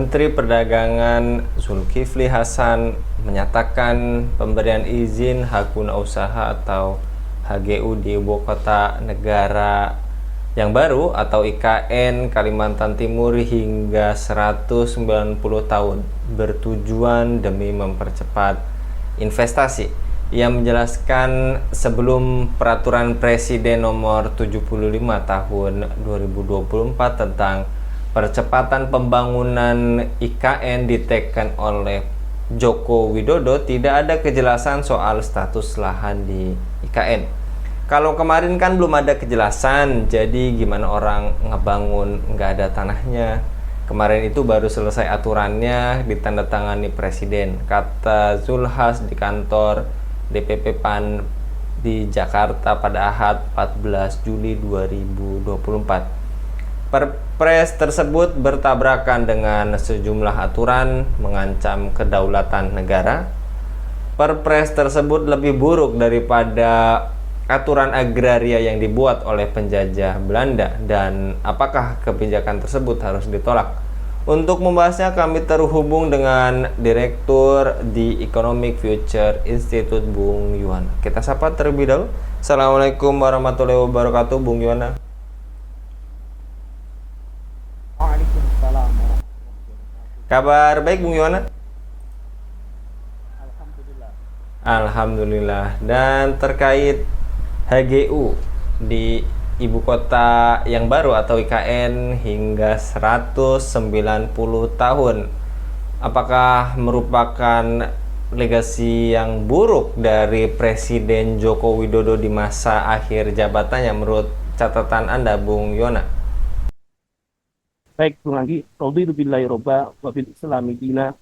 Menteri Perdagangan Zulkifli Hasan menyatakan pemberian izin hak guna usaha atau HGU di Ibu Kota Negara yang baru atau IKN Kalimantan Timur hingga 190 tahun bertujuan demi mempercepat investasi. Ia menjelaskan sebelum Peraturan Presiden Nomor 75 Tahun 2024 tentang percepatan pembangunan IKN ditekan oleh Joko Widodo, tidak ada kejelasan soal status lahan di IKN. Kalau kemarin kan belum ada kejelasan, jadi gimana orang ngebangun nggak ada tanahnya. Kemarin itu baru selesai aturannya ditandatangani Presiden, kata Zulhas di kantor DPP PAN di Jakarta pada Ahad 14 Juli 2024. Perpres tersebut bertabrakan dengan sejumlah aturan mengancam kedaulatan negara. Perpres tersebut lebih buruk daripada aturan agraria yang dibuat oleh penjajah Belanda, dan apakah kebijakan tersebut harus ditolak? Untuk membahasnya kami terhubung dengan Direktur di Economic Future Institute, Bung Yuwana. Kita sapa terlebih dahulu. Assalamualaikum warahmatullahi wabarakatuh, Bung Yuwana. Waalaikumsalam. Kabar baik, Bung Yuwana? Alhamdulillah. Alhamdulillah. Dan terkait HGU di Ibu Kota yang baru atau IKN hingga 190 tahun, apakah merupakan legasi yang buruk dari Presiden Joko Widodo di masa akhir jabatannya menurut catatan Anda, Bung Yuwana? Baik, Bung Anggi, raditu billahi robba wa bil islami dina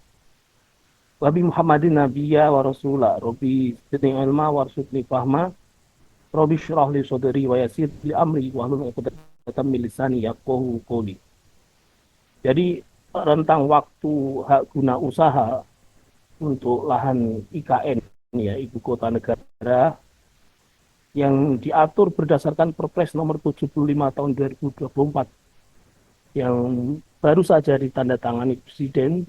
wa bi Muhammadin nabiyya wa rasula rabbi zidni ilma warzuqni fahma rabbi shrah li sadri wa yassir li amri wahlul 'uqdatam min lisani yafqahu qawli. Jadi rentang waktu hak guna usaha untuk lahan IKN ya Ibu Kota Negara yang diatur berdasarkan Perpres nomor 75 tahun 2024 yang baru saja ditandatangani Presiden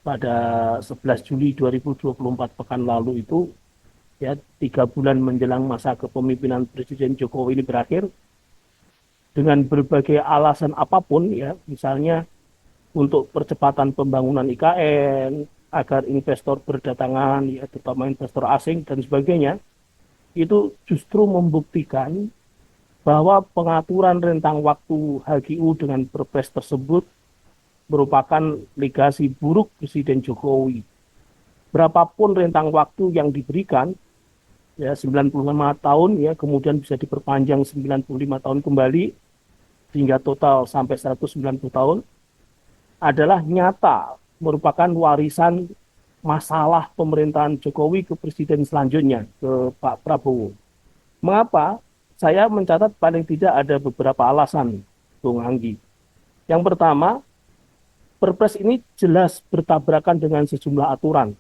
pada 11 Juli 2024 pekan lalu itu, ya 3 bulan menjelang masa kepemimpinan Presiden Jokowi ini berakhir, dengan berbagai alasan apapun ya, misalnya untuk percepatan pembangunan IKN, agar investor berdatangan ya, terutama investor asing dan sebagainya, itu justru membuktikan bahwa pengaturan rentang waktu HGU dengan Perpres tersebut merupakan legasi buruk Presiden Jokowi. Berapapun rentang waktu yang diberikan, ya 95 tahun ya, kemudian bisa diperpanjang 95 tahun kembali sehingga total sampai 190 tahun, adalah nyata merupakan warisan masalah pemerintahan Jokowi ke Presiden selanjutnya, ke Pak Prabowo. Mengapa? Saya mencatat paling tidak ada beberapa alasan, Bung Anggi. Yang pertama, Perpres ini jelas bertabrakan dengan sejumlah aturan,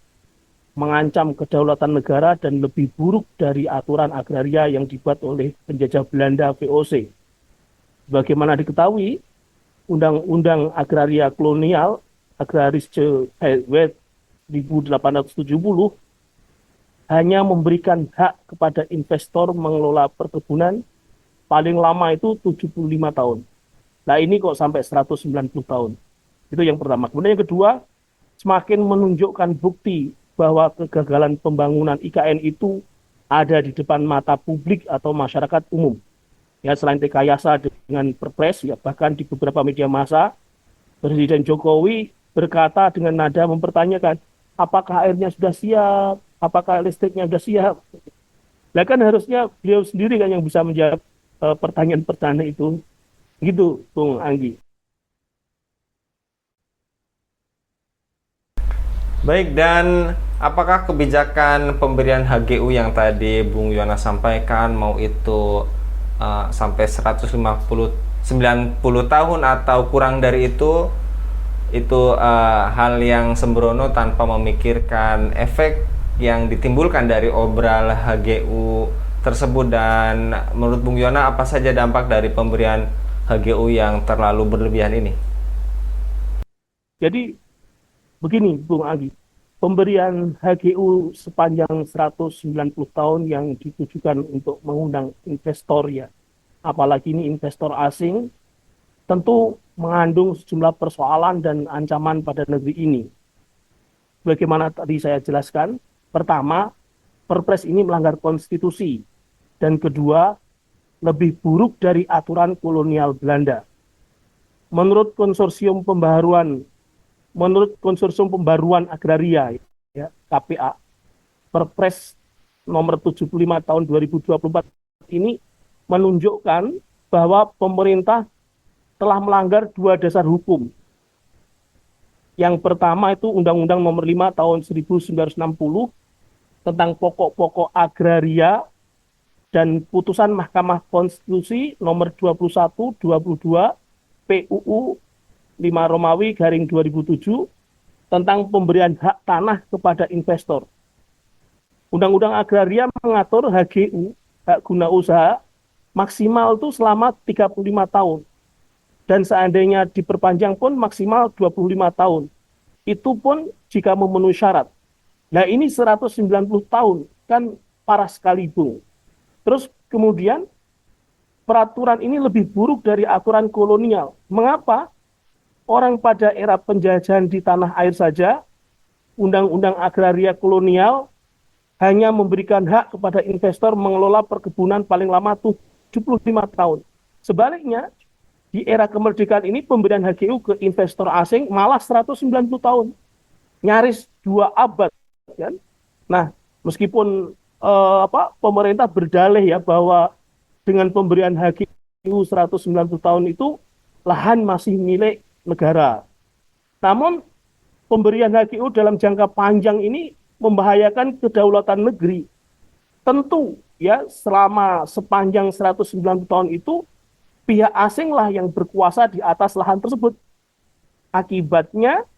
mengancam kedaulatan negara dan lebih buruk dari aturan agraria yang dibuat oleh penjajah Belanda VOC. Bagaimana diketahui, Undang-Undang Agraria Kolonial Agrarische Wet 1870 hanya memberikan hak kepada investor mengelola perkebunan paling lama itu 75 tahun. Nah ini kok sampai 190 tahun. Itu yang pertama. Kemudian yang kedua, semakin menunjukkan bukti bahwa kegagalan pembangunan IKN itu ada di depan mata publik atau masyarakat umum. Ya, selain rekayasa dengan Perpres, ya bahkan di beberapa media massa, Presiden Jokowi berkata dengan nada mempertanyakan, apakah airnya sudah siap? Apakah listriknya sudah siap? Nah kan harusnya beliau sendiri kan yang bisa menjawab pertanyaan-pertanyaan itu. Gitu, Bung Anggi. Baik, dan apakah kebijakan pemberian HGU yang tadi Bung Yuwana sampaikan, mau itu sampai 90 tahun atau kurang dari itu hal yang sembrono tanpa memikirkan efek yang ditimbulkan dari obral HGU tersebut? Dan menurut Bung Yuwana, apa saja dampak dari pemberian HGU yang terlalu berlebihan ini? Jadi begini, Bung Agi, pemberian HGU sepanjang 190 tahun yang ditujukan untuk mengundang investor ya, apalagi ini investor asing, tentu mengandung sejumlah persoalan dan ancaman pada negeri ini. Bagaimana tadi saya jelaskan, pertama, Perpres ini melanggar konstitusi, dan kedua, lebih buruk dari aturan kolonial Belanda. Menurut konsorsium pembaruan agraria ya, KPA, Perpres nomor 75 tahun 2024 ini menunjukkan bahwa pemerintah telah melanggar dua dasar hukum. Yang pertama itu Undang-Undang nomor 5 tahun 1960 tentang pokok-pokok agraria dan putusan Mahkamah Konstitusi nomor 21/22 PUU 5 Romawi garing 2007 tentang pemberian hak tanah kepada investor. Undang-Undang Agraria mengatur HGU, hak guna usaha, maksimal itu selama 35 tahun. Dan seandainya diperpanjang pun maksimal 25 tahun. Itu pun jika memenuhi syarat. Nah ini 190 tahun, kan parah sekali, Bung. Terus kemudian peraturan ini lebih buruk dari aturan kolonial. Mengapa? Orang pada era penjajahan di tanah air saja, Undang-Undang Agraria kolonial hanya memberikan hak kepada investor mengelola perkebunan paling lama 75 tahun. Sebaliknya, di era kemerdekaan ini pemberian HGU ke investor asing malah 190 tahun. Nyaris 2 abad. Kan? Nah, meskipun pemerintah berdalih ya bahwa dengan pemberian HGU 190 tahun itu lahan masih milik negara. Namun pemberian HGU dalam jangka panjang ini membahayakan kedaulatan negeri. Tentu ya selama sepanjang 190 tahun itu pihak asinglah yang berkuasa di atas lahan tersebut. Akibatnya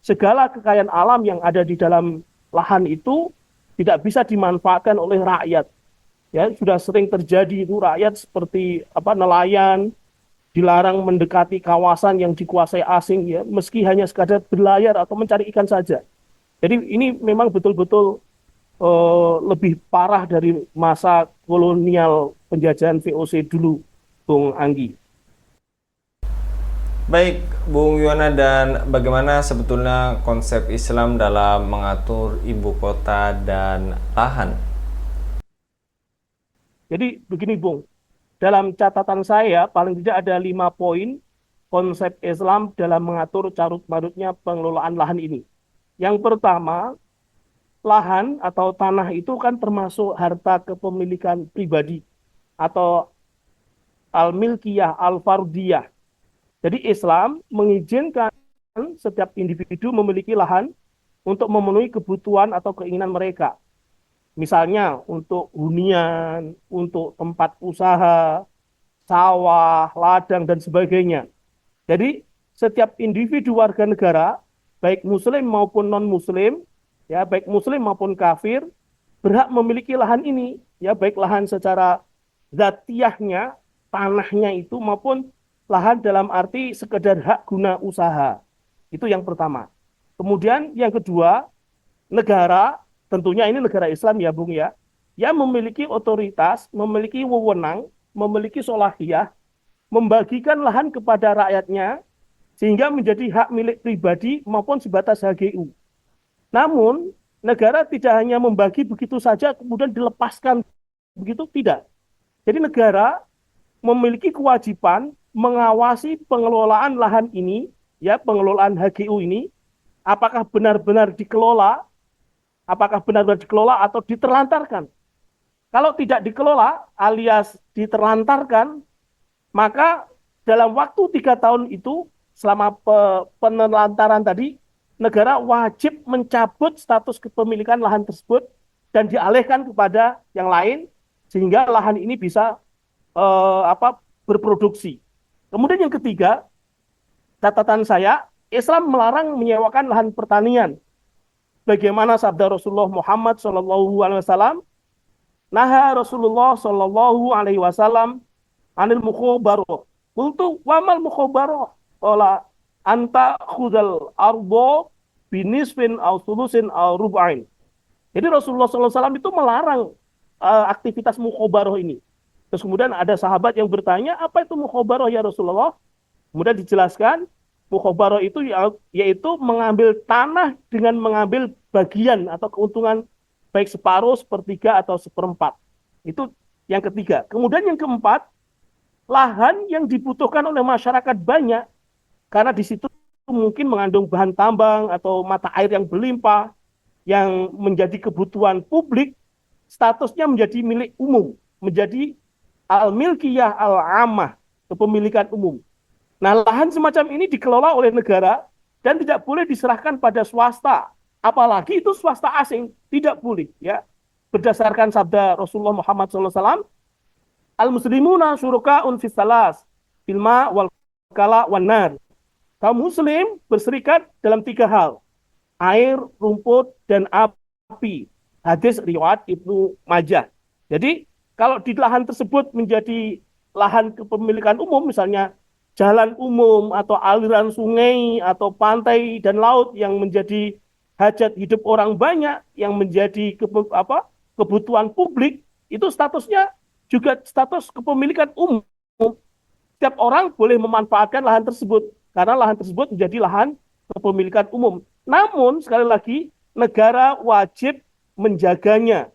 segala kekayaan alam yang ada di dalam lahan itu tidak bisa dimanfaatkan oleh rakyat. Ya, sudah sering terjadi itu rakyat seperti nelayan dilarang mendekati kawasan yang dikuasai asing ya, meski hanya sekadar berlayar atau mencari ikan saja. Jadi ini memang betul-betul lebih parah dari masa kolonial penjajahan VOC dulu, Bung Anggi. Baik, Bung Yuwana, dan bagaimana sebetulnya konsep Islam dalam mengatur ibu kota dan lahan? Jadi begini, Bung, dalam catatan saya paling tidak ada 5 poin konsep Islam dalam mengatur carut-marutnya pengelolaan lahan ini. Yang pertama, lahan atau tanah itu kan termasuk harta kepemilikan pribadi atau al-milkiyah, al-fardiyah. Jadi Islam mengizinkan setiap individu memiliki lahan untuk memenuhi kebutuhan atau keinginan mereka. Misalnya untuk hunian, untuk tempat usaha, sawah, ladang, dan sebagainya. Jadi setiap individu warga negara, baik muslim maupun non-muslim, ya baik muslim maupun kafir, berhak memiliki lahan ini, ya baik lahan secara zatiahnya, tanahnya itu maupun lahan dalam arti sekedar hak guna usaha. Itu yang pertama. Kemudian yang kedua, negara, tentunya ini negara Islam ya Bung ya, yang memiliki otoritas, memiliki wewenang, memiliki solahiyah, membagikan lahan kepada rakyatnya, sehingga menjadi hak milik pribadi maupun sebatas HGU. Namun, negara tidak hanya membagi begitu saja, kemudian dilepaskan begitu, tidak. Jadi negara memiliki kewajiban mengawasi pengelolaan lahan ini, ya pengelolaan HGU ini, apakah benar-benar dikelola, atau diterlantarkan. Kalau tidak dikelola alias diterlantarkan, maka dalam waktu 3 tahun itu, selama penelantaran tadi, negara wajib mencabut status kepemilikan lahan tersebut dan dialihkan kepada yang lain, sehingga lahan ini bisa berproduksi. Kemudian yang ketiga, catatan saya, Islam melarang menyewakan lahan pertanian. Bagaimana sabda Rasulullah Muhammad SAW, naha Rasulullah SAW anil mukhobaroh. Qultu wamal mukhobaroh? Qala anta khudal ardo binisfin au sulusin au rub'ain. Jadi Rasulullah SAW itu melarang aktivitas mukhobaroh ini. Terus kemudian ada sahabat yang bertanya, apa itu mukhobaroh ya Rasulullah? Kemudian dijelaskan, mukhobaroh itu yaitu mengambil tanah dengan mengambil bagian atau keuntungan baik separuh, sepertiga, atau seperempat. Itu yang ketiga. Kemudian yang keempat, lahan yang dibutuhkan oleh masyarakat banyak, karena di situ mungkin mengandung bahan tambang atau mata air yang berlimpah, yang menjadi kebutuhan publik, statusnya menjadi milik umum, menjadi al-milkiyah al-amah, kepemilikan umum. Nah, lahan semacam ini dikelola oleh negara dan tidak boleh diserahkan pada swasta, apalagi itu swasta asing, tidak boleh, ya. Berdasarkan sabda Rasulullah Muhammad SAW, al-muslimuna syuruka'un fis salas, filma wal kala wan nar. Kaum muslim berserikat dalam tiga hal: air, rumput, dan api. Hadis riwayat Ibnu Majah. Jadi kalau di lahan tersebut menjadi lahan kepemilikan umum, misalnya jalan umum atau aliran sungai atau pantai dan laut yang menjadi hajat hidup orang banyak, yang menjadi kebutuhan publik, itu statusnya juga status kepemilikan umum. Setiap orang boleh memanfaatkan lahan tersebut karena lahan tersebut menjadi lahan kepemilikan umum. Namun sekali lagi, negara wajib menjaganya,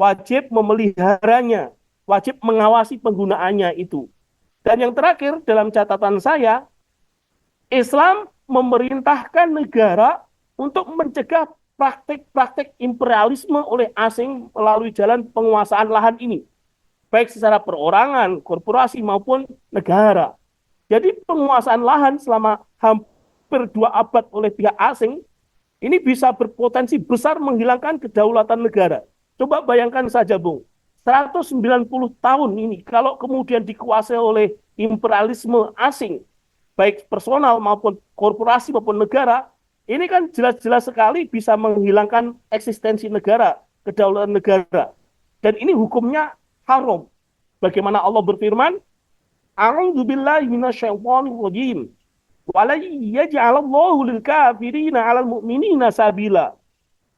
wajib memeliharanya, wajib mengawasi penggunaannya itu. Dan yang terakhir dalam catatan saya, Islam memerintahkan negara untuk mencegah praktik-praktik imperialisme oleh asing melalui jalan penguasaan lahan ini, baik secara perorangan, korporasi maupun negara. Jadi penguasaan lahan selama hampir 2 abad oleh pihak asing ini bisa berpotensi besar menghilangkan kedaulatan negara. Coba bayangkan saja, Bung, 190 tahun ini kalau kemudian dikuasai oleh imperialisme asing, baik personal maupun korporasi maupun negara, ini kan jelas-jelas sekali bisa menghilangkan eksistensi negara, kedaulatan negara. Dan ini hukumnya haram. Bagaimana Allah berfirman, A'udzu billahi minasyaitonir rajim. Wala yaj'alallahu lil kafirina 'alal mu'minina sabila.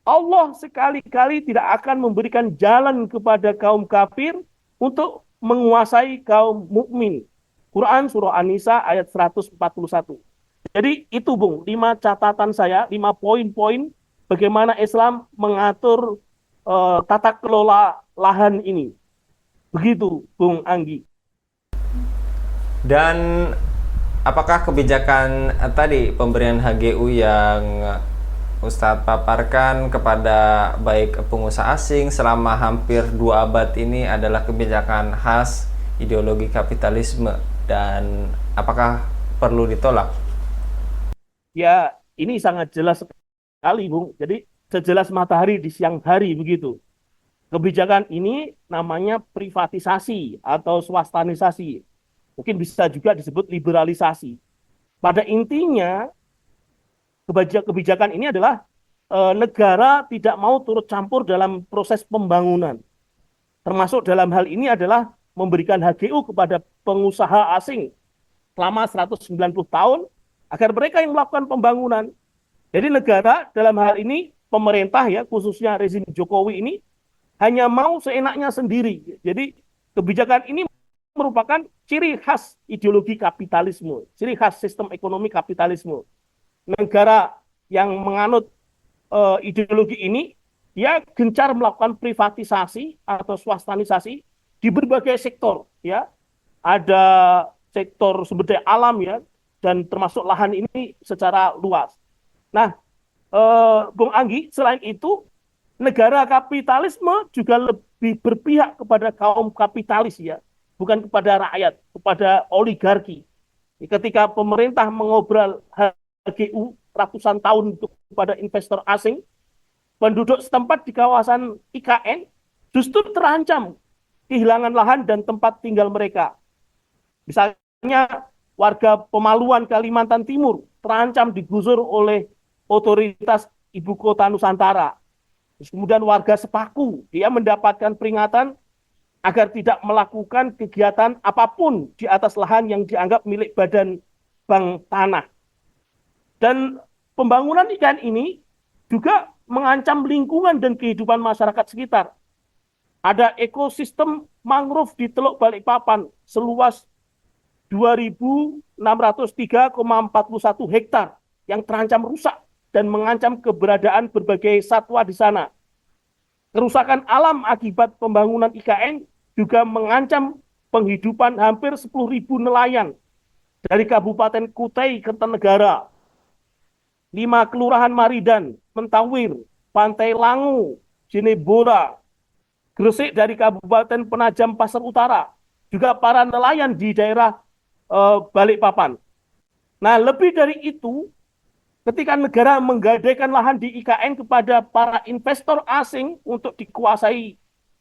Allah sekali-kali tidak akan memberikan jalan kepada kaum kafir untuk menguasai kaum mukmin. Quran surah An-Nisa ayat 141. Jadi itu, Bung, 5 catatan saya, 5 poin-poin bagaimana Islam mengatur tata kelola lahan ini. Begitu, Bung Anggi. Dan apakah kebijakan tadi pemberian HGU yang Ustadz paparkan kepada baik pengusaha asing selama hampir 2 abad ini adalah kebijakan khas ideologi kapitalisme, dan apakah perlu ditolak? Ya, ini sangat jelas sekali, Bung. Jadi sejelas matahari di siang hari begitu. Kebijakan ini namanya privatisasi atau swastanisasi. Mungkin bisa juga disebut liberalisasi. Pada intinya, kebijakan ini adalah negara tidak mau turut campur dalam proses pembangunan. Termasuk dalam hal ini adalah memberikan HGU kepada pengusaha asing selama 190 tahun agar mereka yang melakukan pembangunan. Jadi negara dalam hal ini, pemerintah ya, khususnya rezim Jokowi ini, hanya mau seenaknya sendiri. Jadi kebijakan ini merupakan ciri khas ideologi kapitalisme, ciri khas sistem ekonomi kapitalisme. Negara yang menganut ideologi ini, dia gencar melakukan privatisasi atau swastanisasi di berbagai sektor, ya. Ada sektor sumber daya alam, ya, dan termasuk lahan ini secara luas. Nah, Bung Anggi, selain itu, negara kapitalisme juga lebih berpihak kepada kaum kapitalis, ya, bukan kepada rakyat, kepada oligarki. Ketika pemerintah mengobrol HGU ratusan tahun kepada investor asing, penduduk setempat di kawasan IKN justru terancam kehilangan lahan dan tempat tinggal mereka. Misalnya warga Pemaluan, Kalimantan Timur terancam digusur oleh otoritas ibu kota Nusantara. Terus kemudian warga Sepaku, dia mendapatkan peringatan agar tidak melakukan kegiatan apapun di atas lahan yang dianggap milik Badan Bank Tanah. Dan pembangunan IKN ini juga mengancam lingkungan dan kehidupan masyarakat sekitar. Ada ekosistem mangrove di Teluk Balikpapan seluas 2.603,41 hektar yang terancam rusak dan mengancam keberadaan berbagai satwa di sana. Kerusakan alam akibat pembangunan IKN juga mengancam penghidupan hampir 10.000 nelayan dari Kabupaten Kutai Kertanegara, 5 Kelurahan Maridan, Mentawir, Pantai Langu, Jenebora, Gresik dari Kabupaten Penajam Pasar Utara, juga para nelayan di daerah Balikpapan. Nah, lebih dari itu, ketika negara menggadaikan lahan di IKN kepada para investor asing untuk dikuasai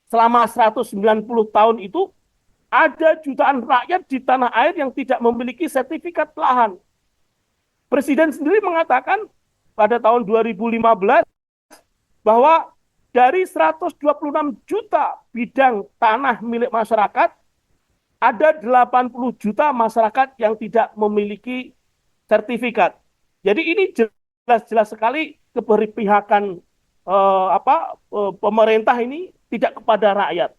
selama 190 tahun itu, ada jutaan rakyat di tanah air yang tidak memiliki sertifikat lahan. Presiden sendiri mengatakan pada tahun 2015 bahwa dari 126 juta bidang tanah milik masyarakat, ada 80 juta masyarakat yang tidak memiliki sertifikat. Jadi ini jelas-jelas sekali keberpihakan pemerintah ini tidak kepada rakyat.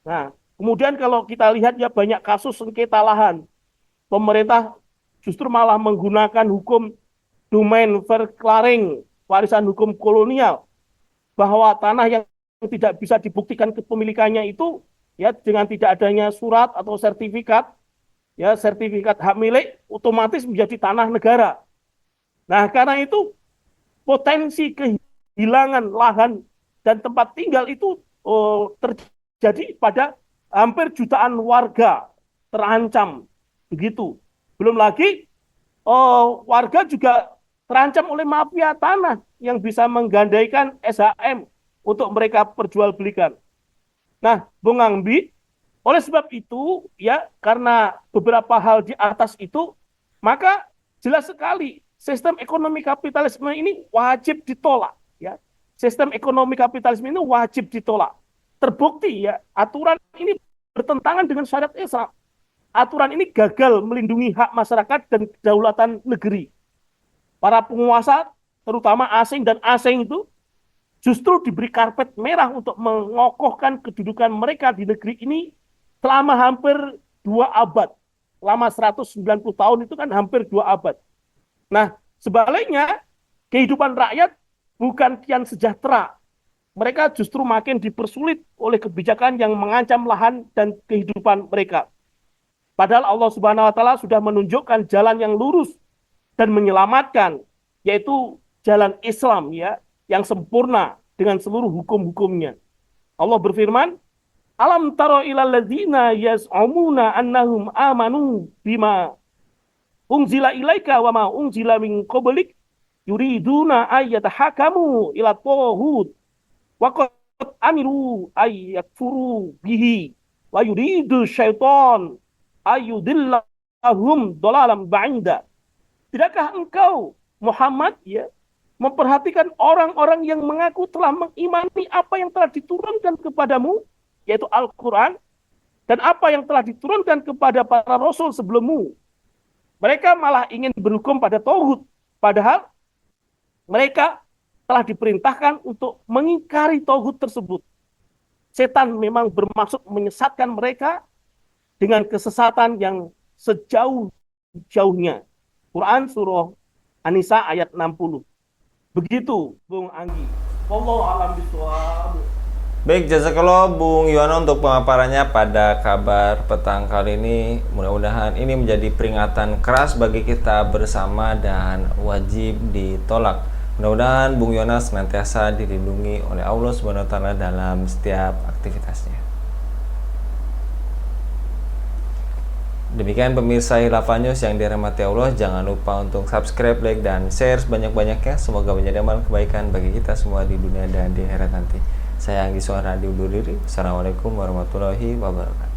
Nah, kemudian kalau kita lihat ya banyak kasus sengketa lahan. Pemerintah justru malah menggunakan hukum domain verklaring, warisan hukum kolonial, bahwa tanah yang tidak bisa dibuktikan kepemilikannya itu ya dengan tidak adanya surat atau sertifikat, ya sertifikat hak milik otomatis menjadi tanah negara. Nah, karena itu potensi kehilangan lahan dan tempat tinggal itu terjadi pada hampir jutaan warga terancam begitu. Belum lagi warga juga terancam oleh mafia tanah yang bisa menggandaikan SHM untuk mereka perjualbelikan. Nah, Bung Angbi, oleh sebab itu ya karena beberapa hal di atas itu, maka jelas sekali sistem ekonomi kapitalisme ini wajib ditolak ya. Sistem ekonomi kapitalisme ini wajib ditolak. Terbukti ya, aturan ini bertentangan dengan syariat Islam. Aturan ini gagal melindungi hak masyarakat dan kedaulatan negeri. Para penguasa, terutama asing dan asing itu, justru diberi karpet merah untuk mengokohkan kedudukan mereka di negeri ini selama hampir 2 abad. Selama 190 tahun itu kan hampir 2 abad. Nah, sebaliknya, kehidupan rakyat bukan kian sejahtera. Mereka justru makin dipersulit oleh kebijakan yang mengancam lahan dan kehidupan mereka. Padahal Allah Subhanahu wa Ta'ala sudah menunjukkan jalan yang lurus dan menyelamatkan, yaitu jalan Islam ya, yang sempurna dengan seluruh hukum-hukumnya. Allah berfirman, Alam taro ilal ladzina yaz'umuna annahum amanu bima unzila ilaika wa ma unzila min qablik yuriduna ayyatahakamu ila tauhid wa qad amiru ayyakfuru bihi wa yuridu syaitan ayyudillahum dolalam ba'inda. Tidakkah engkau Muhammad ya memperhatikan orang-orang yang mengaku telah mengimani apa yang telah diturunkan kepadamu, yaitu Al-Quran, dan apa yang telah diturunkan kepada para rasul sebelummu. Mereka malah ingin berhukum pada tauhid, padahal mereka telah diperintahkan untuk mengingkari tauhid tersebut. Setan memang bermaksud menyesatkan mereka dengan kesesatan yang sejauh-jauhnya. Quran surah An-Nisa ayat 60. Begitu, Bung Anggi. Wallahu a'lam bishawab. Baik, jazakallah Bung Yono untuk pemaparannya pada kabar petang kali ini. Mudah-mudahan ini menjadi peringatan keras bagi kita bersama dan wajib ditolak. Mudah-mudahan Bung Yono senantiasa dilindungi oleh Allah Subhanahu wa Ta'ala dalam setiap aktivitasnya. Demikian pemirsa Hilafah News yang dirahmati Allah, jangan lupa untuk subscribe, like, dan share sebanyak-banyaknya. Semoga menjadi amal kebaikan bagi kita semua di dunia dan di akhirat nanti. Saya Anggi Suara undur diri. Assalamualaikum warahmatullahi wabarakatuh.